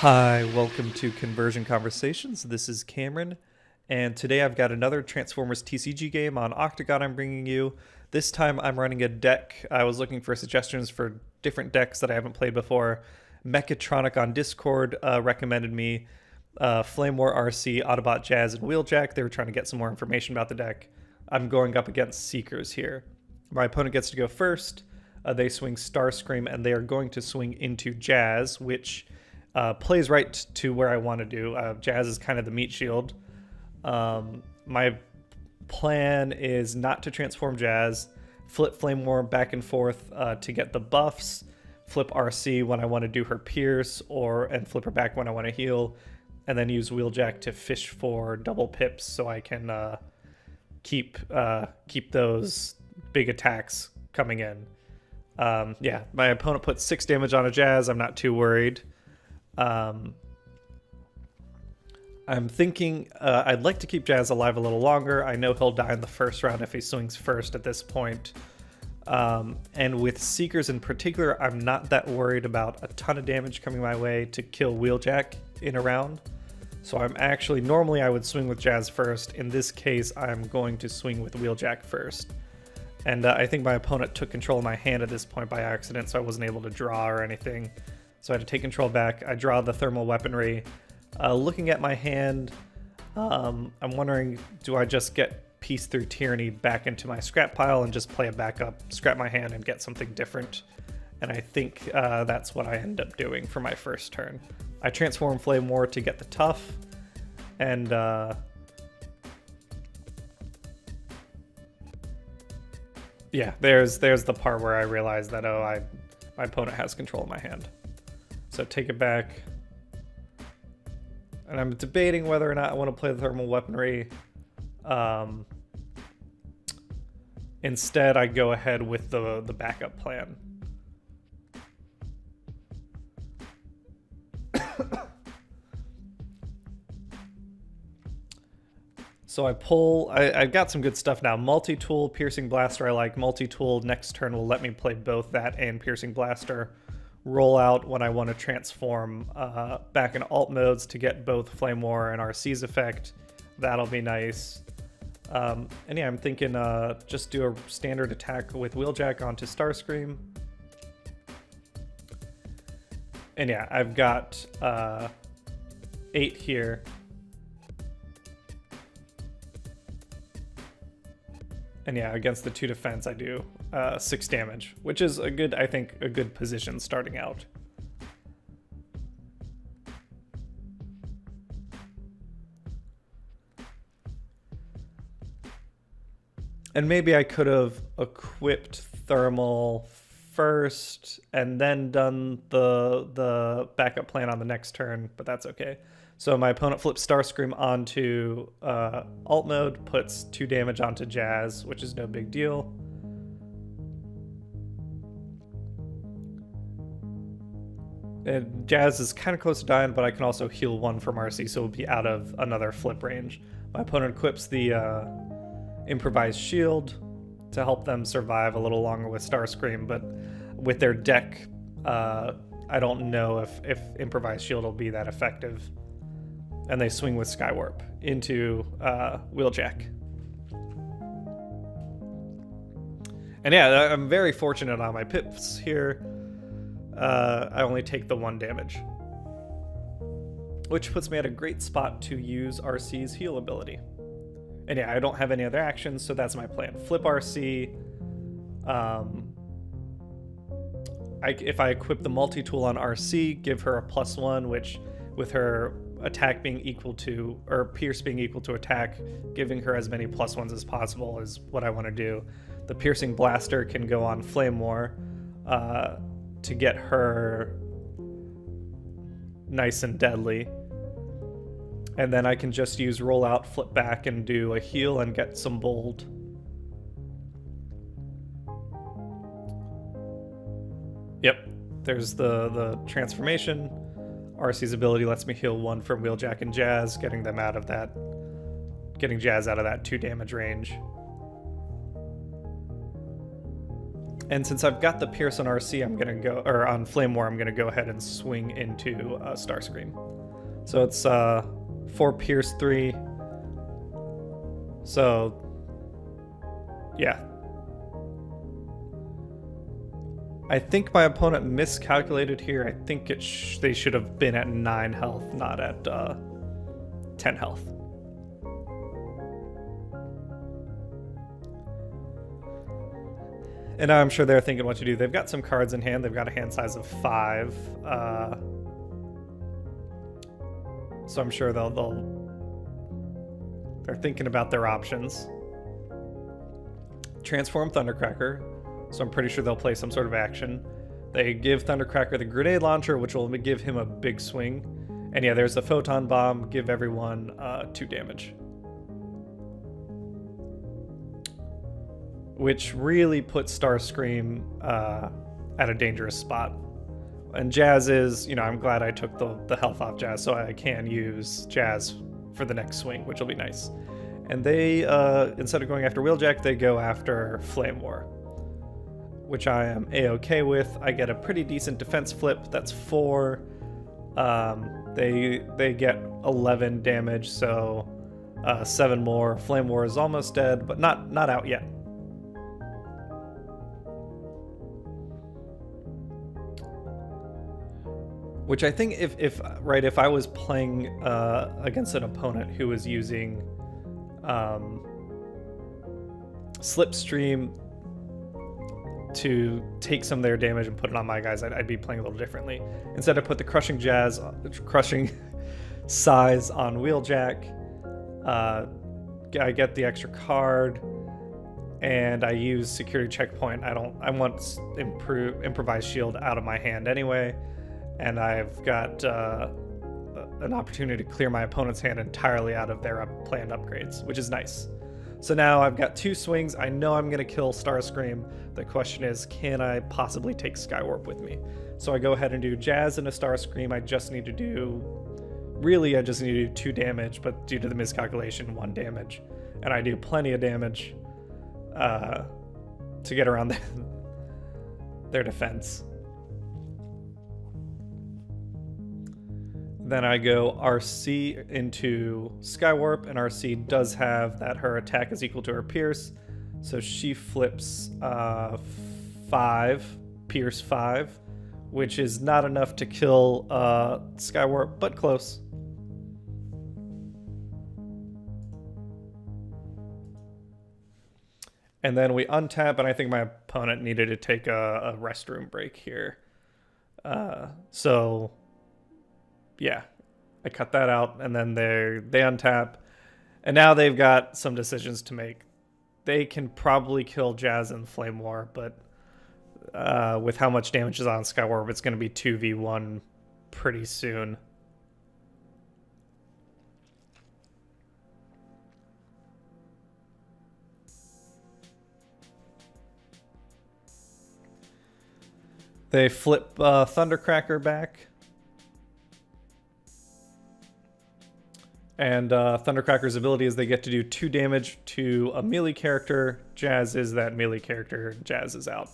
Hi, welcome to Conversion Conversations. This is Cameron, and today I've got another Transformers TCG game on Octagon I'm bringing you. This time I'm running a deck. I was looking for suggestions for different decks that I haven't played before. Mechatronix on Discord recommended me Flame War RC, Autobot Jazz, and Wheeljack. They were trying to get some more information about the deck. I'm going up against Seekers here. My opponent gets to go first. They swing Starscream, and they are going to swing into Jazz, which plays right to where I want to do. Jazz is kind of the meat shield. My plan is not to transform Jazz, flip Flame War back and forth to get the buffs, flip RC when I want to do her Pierce, and flip her back when I want to heal, and then use Wheeljack to fish for double pips so I can keep those big attacks coming in. Yeah, my opponent put 6 damage on a Jazz. I'm not too worried. I'm thinking I'd like to keep Jazz alive a little longer. I know he'll die in the first round if he swings first at this point. And with Seekers in particular, I'm not that worried about a ton of damage coming my way to kill Wheeljack in a round. So normally I would swing with Jazz first. In this case, I'm going to swing with Wheeljack first. And I think my opponent took control of my hand at this point by accident, so I wasn't able to draw or anything. So I had to take control back. I draw the thermal weaponry. Looking at my hand, I'm wondering, do I just get Peace Through Tyranny back into my scrap pile and just play a backup, scrap my hand, and get something different? And I think that's what I end up doing for my first turn. I transform Flame War to get the tough, and yeah, there's the part where I realize that, my opponent has control of my hand. So take it back. And I'm debating whether or not I want to play the thermal weaponry. Instead, I go ahead with the backup plan. So I pull, I've got some good stuff now. Multi-tool, Piercing Blaster I like. Multi-tool next turn will let me play both that and Piercing Blaster. Roll out when I want to transform back in alt modes to get both Flame War and RC's effect. That'll be nice. And yeah, I'm thinking just do a standard attack with Wheeljack onto Starscream. And yeah, I've got 8 here. And yeah, against the 2 defense, I do 6 damage, which is I think a good position starting out. And maybe I could have equipped Thermal first and then done the backup plan on the next turn, but that's okay. So my opponent flips Starscream onto alt mode, puts 2 damage onto Jazz, which is no big deal. And Jazz is kind of close to dying, but I can also heal 1 from RC, so we'll be out of another flip range. My opponent equips the improvised shield to help them survive a little longer with Starscream, but with their deck, I don't know if improvised shield will be that effective. And they swing with Skywarp into Wheeljack. And yeah, I'm very fortunate on my pips here. I only take the 1 damage, which puts me at a great spot to use RC's heal ability. And yeah, I don't have any other actions, so that's my plan. Flip RC. If I equip the multi-tool on RC, give her a +1, which with her attack being equal to, or Pierce being equal to attack, giving her as many +1s as possible is what I want to do. The Piercing Blaster can go on Flame War to get her nice and deadly. And then I can just use roll out, flip back, and do a heal and get some bold. Yep, there's the transformation. RC's ability lets me heal 1 from Wheeljack and Jazz, getting Jazz out of that 2 damage range. And since I've got the Pierce on RC, I'm gonna go, or on Flame War, I'm gonna go ahead and swing into Starscream. So it's 4 Pierce 3. So yeah. I think my opponent miscalculated here. I think they should have been at 9 health, not at 10 health. And now I'm sure they're thinking what to do. They've got some cards in hand. They've got a hand size of 5. So I'm sure they're thinking about their options. Transform Thundercracker. So I'm pretty sure they'll play some sort of action. They give Thundercracker the grenade launcher, which will give him a big swing. And yeah, there's the Photon Bomb. Give everyone 2 damage. Which really puts Starscream at a dangerous spot. And Jazz is, I'm glad I took the health off Jazz, so I can use Jazz for the next swing, which will be nice. And they, instead of going after Wheeljack, they go after Flame War, which I am A-okay with. I get a pretty decent defense flip. That's 4. They get 11 damage, so 7 more. Flame War is almost dead, but not out yet. Which I think if I was playing against an opponent who was using Slipstream to take some of their damage and put it on my guys, I'd be playing a little differently. Instead, I put the crushing size on Wheeljack. I get the extra card, and I use security checkpoint. I want improvised shield out of my hand anyway. And I've got an opportunity to clear my opponent's hand entirely out of their planned upgrades, which is nice. So now I've got 2 swings. I know I'm going to kill Starscream. The question is, can I possibly take Skywarp with me? So I go ahead and do Jazz and a Starscream. I just need to do 2 damage, but due to the miscalculation, 1 damage. And I do plenty of damage to get around their defense. Then I go RC into Skywarp, and RC does have that her attack is equal to her Pierce. So she flips 5, Pierce 5, which is not enough to kill Skywarp, but close. And then we untap, and I think my opponent needed to take a restroom break here. So yeah, I cut that out, and then they untap, and now they've got some decisions to make. They can probably kill Jazz and Flame War, but with how much damage is on Skywarp, it's going to be 2v1 pretty soon. They flip Thundercracker back. And Thundercracker's ability is they get to do 2 damage to a melee character. Jazz is that melee character. Jazz is out.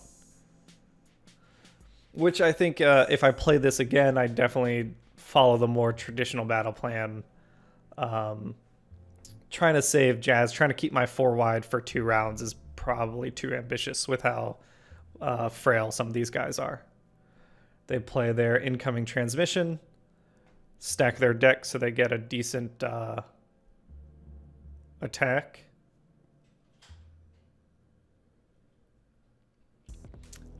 Which I think if I play this again, I definitely follow the more traditional battle plan. Trying to save Jazz, trying to keep my 4 wide for 2 rounds is probably too ambitious with how frail some of these guys are. They play their incoming transmission. Stack their deck so they get a decent attack.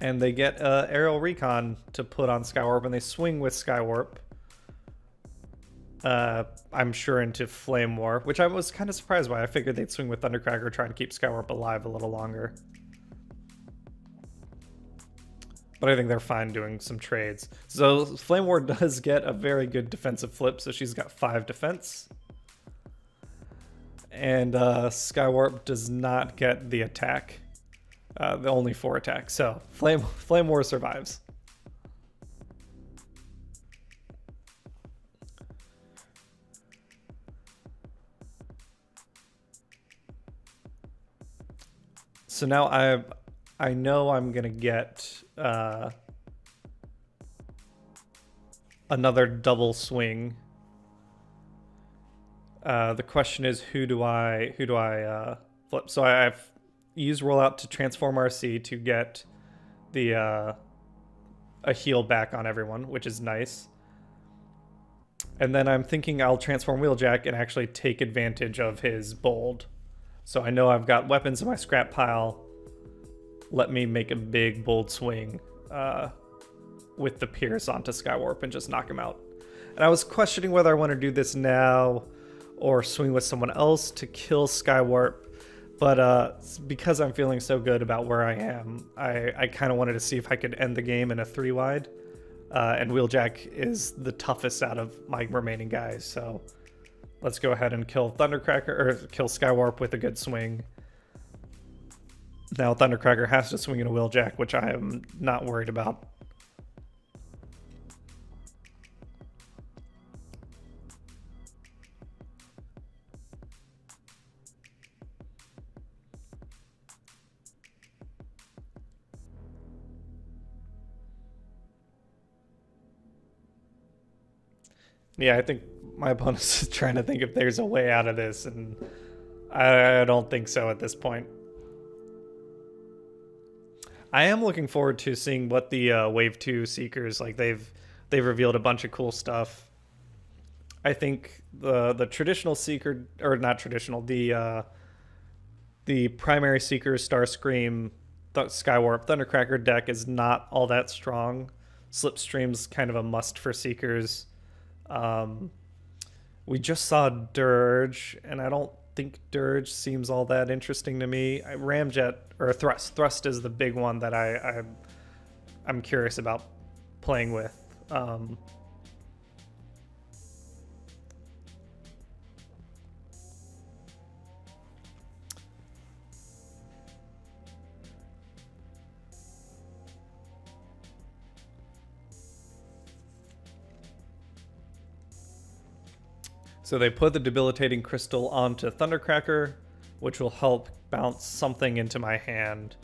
And they get Aerial Recon to put on Skywarp, and they swing with Skywarp. I'm sure into Flame War, which I was kind of surprised by. I figured they'd swing with Thundercracker, trying to keep Skywarp alive a little longer. But I think they're fine doing some trades. So Flame War does get a very good defensive flip, so she's got 5 defense. And Skywarp does not get the attack. The only 4 attacks. So Flame War survives. So now I know I'm gonna get another double swing. The question is, who do I flip? So I've used rollout to transform RC to get the a heal back on everyone, which is nice. And then I'm thinking I'll transform Wheeljack and actually take advantage of his bold. So I know I've got weapons in my scrap pile. Let me make a big bold swing with the Pierce onto Skywarp and just knock him out. And I was questioning whether I want to do this now or swing with someone else to kill Skywarp. But because I'm feeling so good about where I am, I kind of wanted to see if I could end the game in a 3-wide. And Wheeljack is the toughest out of my remaining guys, so let's go ahead and kill Thundercracker, or kill Skywarp with a good swing. Now Thundercracker has to swing in a Wheeljack, which I am not worried about. Yeah, I think my opponent's trying to think if there's a way out of this, and I don't think so at this point. I am looking forward to seeing what the Wave 2 Seekers, like they've revealed a bunch of cool stuff. I think the traditional Seeker, or not traditional, the primary Seeker, Starscream, Skywarp, Thundercracker deck is not all that strong. Slipstream's kind of a must for Seekers. We just saw Dirge, and I don't think Dirge seems all that interesting to me. Ramjet, or Thrust. Thrust is the big one that I'm curious about playing with. So they put the Debilitating Crystal onto Thundercracker, which will help bounce something into my hand.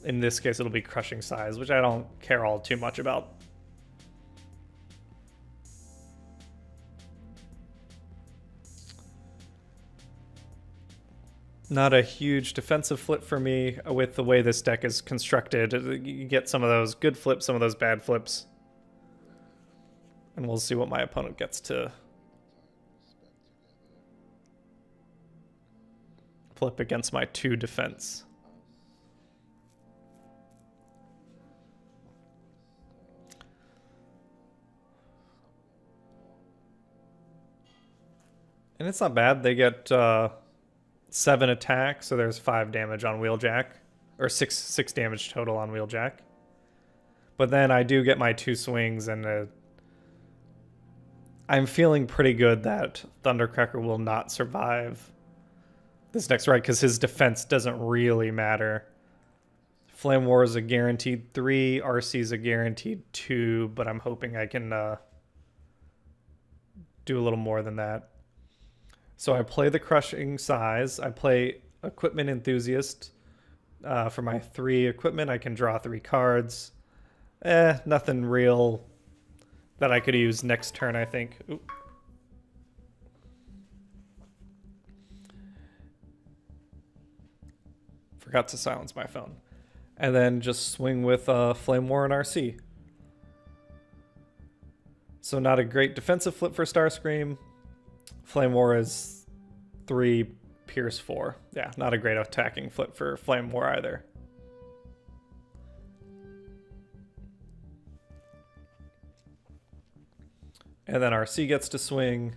In this case, it'll be Crushing Size, which I don't care all too much about. Not a huge defensive flip for me with the way this deck is constructed. You get some of those good flips, some of those bad flips. And we'll see what my opponent gets to flip against my 2 defense. And it's not bad. They get 7 attack, so there's 5 damage on Wheeljack, or 6 damage total on Wheeljack. But then I do get my 2 swings, and I'm feeling pretty good that Thundercracker will not survive this next ride because his defense doesn't really matter. Flame War is a guaranteed 3, RC is a guaranteed 2, but I'm hoping I can do a little more than that. So I play the Crushing Size. I play Equipment Enthusiast. For my 3 equipment, I can draw 3 cards. Nothing real that I could use next turn, I think. Oop. Forgot to silence my phone. And then just swing with Flame War and RC. So not a great defensive flip for Starscream. Flame War is 3, Pierce 4. Yeah, not a great attacking flip for Flame War either. And then RC gets to swing.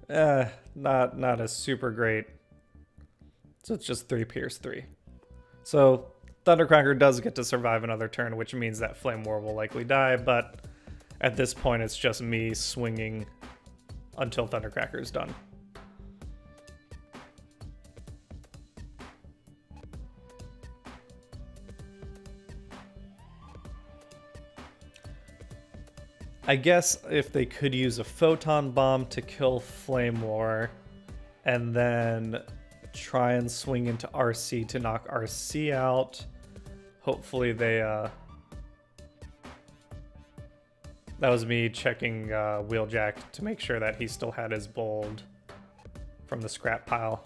Not a super great. So it's just 3 Pierce 3. So Thundercracker does get to survive another turn, which means that Flame War will likely die, but at this point it's just me swinging until Thundercracker is done. I guess if they could use a Photon Bomb to kill Flame War and then try and swing into RC to knock RC out. Hopefully they... That was me checking Wheeljack to make sure that he still had his bold from the scrap pile.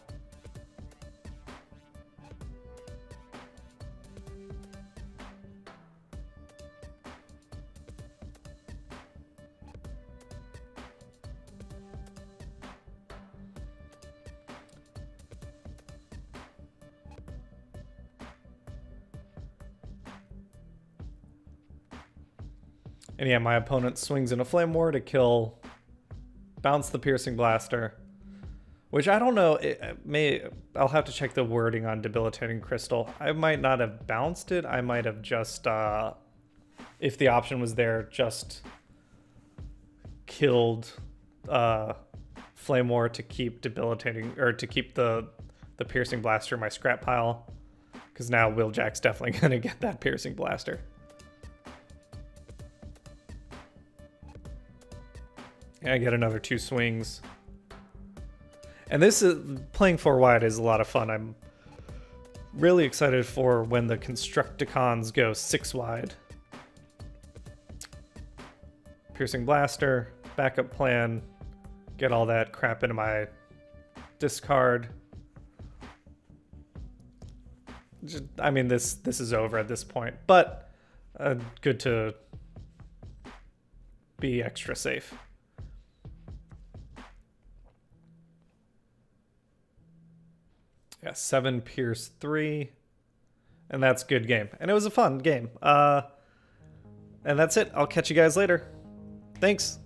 And yeah, my opponent swings in a Flame War to kill, bounce the Piercing Blaster, which I don't know, I'll have to check the wording on Debilitating Crystal. I might not have bounced it, I might have just, if the option was there, just killed Flame War to keep debilitating, or to keep the Piercing Blaster in my scrap pile, because now Wheeljack's definitely going to get that Piercing Blaster. And I get another 2 swings. And this is, playing 4 wide is a lot of fun. I'm really excited for when the Constructicons go 6 wide. Piercing Blaster, backup plan, get all that crap into my discard. I mean, this is over at this point, but good to be extra safe. Yeah, 7 Pierce 3, and that's good game. And it was a fun game. And that's it. I'll catch you guys later. Thanks.